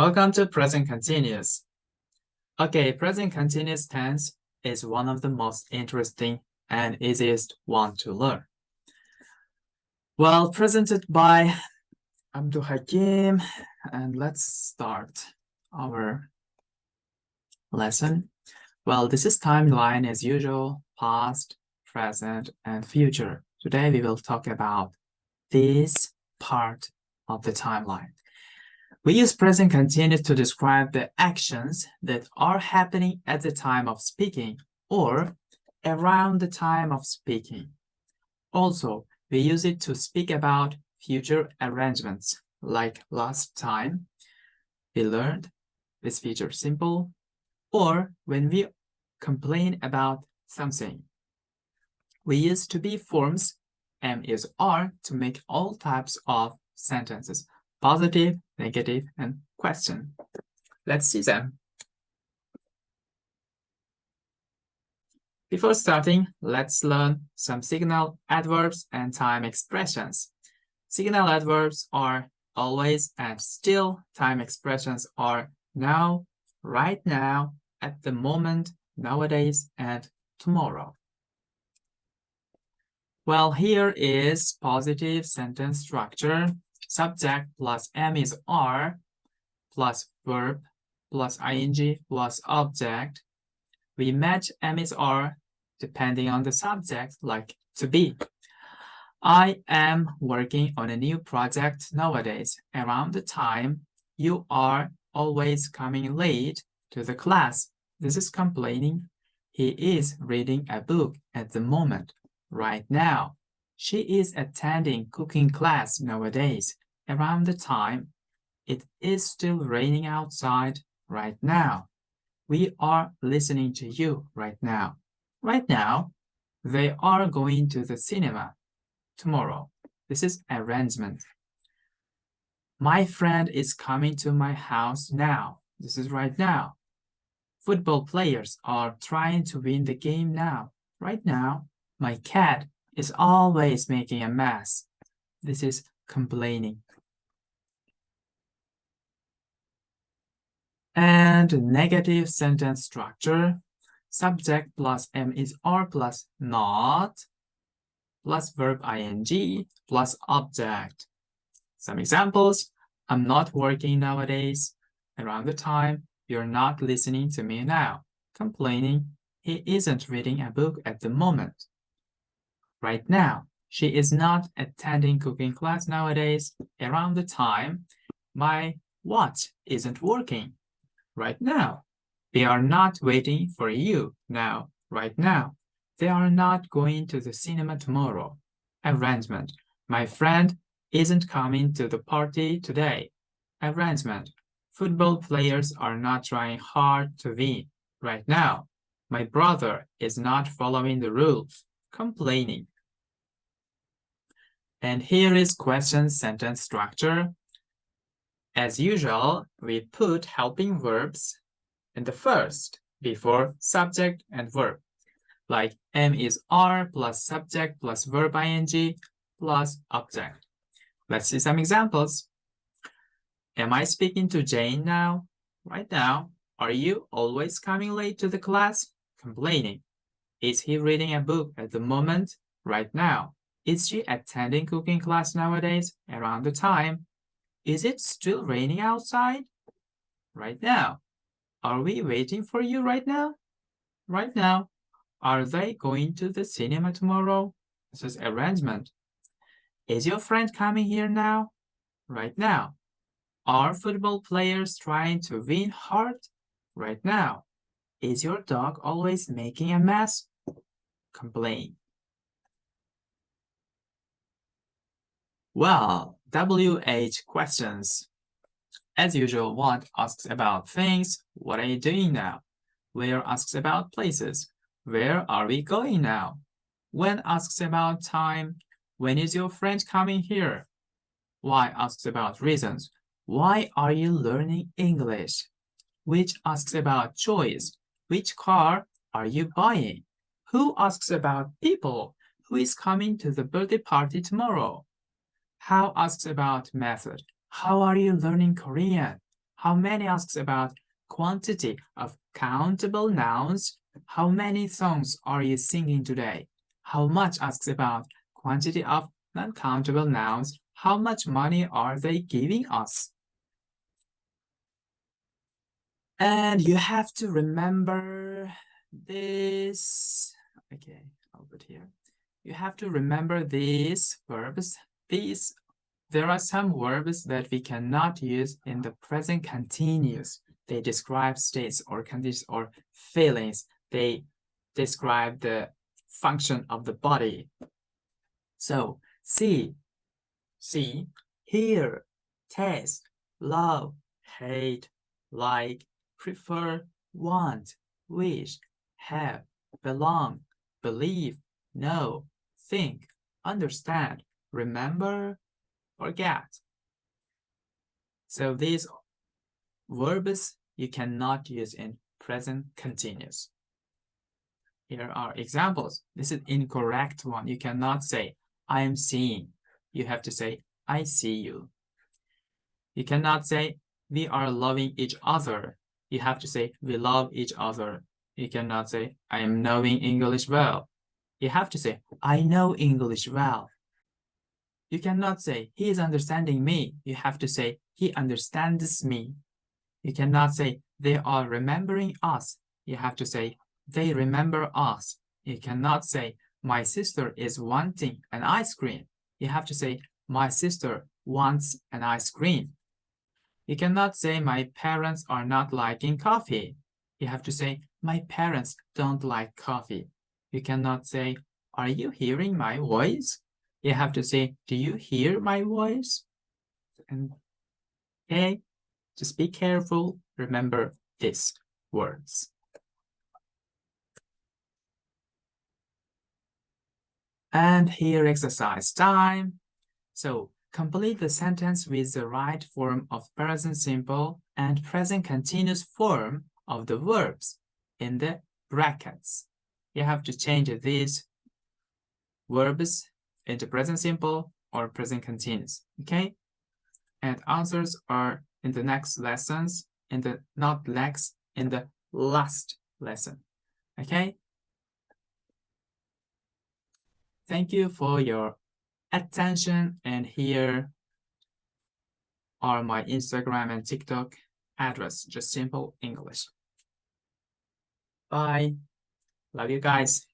Welcome to present continuous. Okay, present continuous tense is one of the most interesting and easiest one to learn. Well, presented by Abdul Hakim, and let's start our lesson. Well, this is timeline as usual, past, present, and future. Today we will talk about this part of the timeline. We use present continuous to describe the actions that are happening at the time of speaking or around the time of speaking. Also, we use it to speak about future arrangements, like last time we learned this future simple, or when we complain about something. We use to be forms M is R to make all types of sentences: positive, negative, and question. Let's see them. Before starting, let's learn some signal adverbs and time expressions. Signal adverbs are always and still. Time expressions are now, right now, at the moment, nowadays, and tomorrow. Well, here is positive sentence structure. Subject plus M is R plus verb plus ing plus object. We match M is R depending on the subject, like to be. I am working on a new project nowadays. Around the time you are always coming late to the class. This is complaining. He is reading a book at the moment, right now. She is attending cooking class nowadays. Around the time it is still raining outside right now. We are listening to you right now. Right now, they are going to the cinema tomorrow. This is arrangement. My friend is coming to my house now. This is right now. Football players are trying to win the game now. Right now, my cat is always making a mess. This is complaining. And negative sentence structure. Subject plus M is R plus not plus verb ing plus object. Some examples: I'm not working nowadays. Around the time you're not listening to me now. Complaining, he isn't reading a book at the moment. Right now, she is not attending cooking class nowadays. Around the time my watch isn't working. Right now, they are not waiting for you now. Right now, they are not going to the cinema tomorrow. Arrangement: my friend isn't coming to the party today. Arrangement: football players are not trying hard to win. Right now, my brother is not following the rules. Complaining. And here is question sentence structure. As usual, we put helping verbs in the first before subject and verb, like M is R plus subject plus verb ing plus object. Let's see some examples. Am I speaking to Jane now? Right now. Are you always coming late to the class? Complaining. Is he reading a book at the moment? Right now. Is she attending cooking class nowadays? Around the time. Is it still raining outside? Right now. Are we waiting for you right now? Right now. Are they going to the cinema tomorrow? This is arrangement. Is your friend coming here now? Right now. Are football players trying to win hard? Right now. Is your dog always making a mess? Complain. Well, WH questions. As usual, what asks about things. What are you doing now? Where asks about places. Where are we going now? When asks about time. When is your friend coming here? Why asks about reasons. Why are you learning English? Which asks about choice. Which car are you buying? Who asks about people. Who is coming to the birthday party tomorrow? How asks about method. How are you learning Korean? How many asks about quantity of countable nouns. How many songs are you singing today? How much asks about quantity of non-countable nouns. How much money are they giving us? And you have to remember this. Okay, I'll put here. You have to remember these verbs. There are some verbs that we cannot use in the present continuous. They describe states or conditions or feelings. They describe the function of the body. So, see, hear, taste, love, hate, like, prefer, want, wish, have, belong, believe, know, think, understand, remember, forget. So these verbs you cannot use in present continuous. Here are examples. This is incorrect one. You cannot say, I am seeing. You have to say, I see you. You cannot say, we are loving each other. You have to say, we love each other. You cannot say, I am knowing English well. You have to say, I know English well. You cannot say, he is understanding me. You have to say, he understands me. You cannot say, they are remembering us. You have to say, they remember us. You cannot say, my sister is wanting an ice cream. You have to say, my sister wants an ice cream. You cannot say, my parents are not liking coffee. You have to say, my parents don't like coffee. You cannot say, are you hearing my voice? You have to say, do you hear my voice? And okay, just be careful. Remember these words. And here exercise time. So complete the sentence with the right form of present simple and present continuous form of the verbs in the brackets. You have to change these verbs into present simple or present continuous, okay? And answers are in the next lessons, in the last lesson, okay? Thank you for your attention, and here are my Instagram and TikTok address, just simple English. Bye. Love you guys.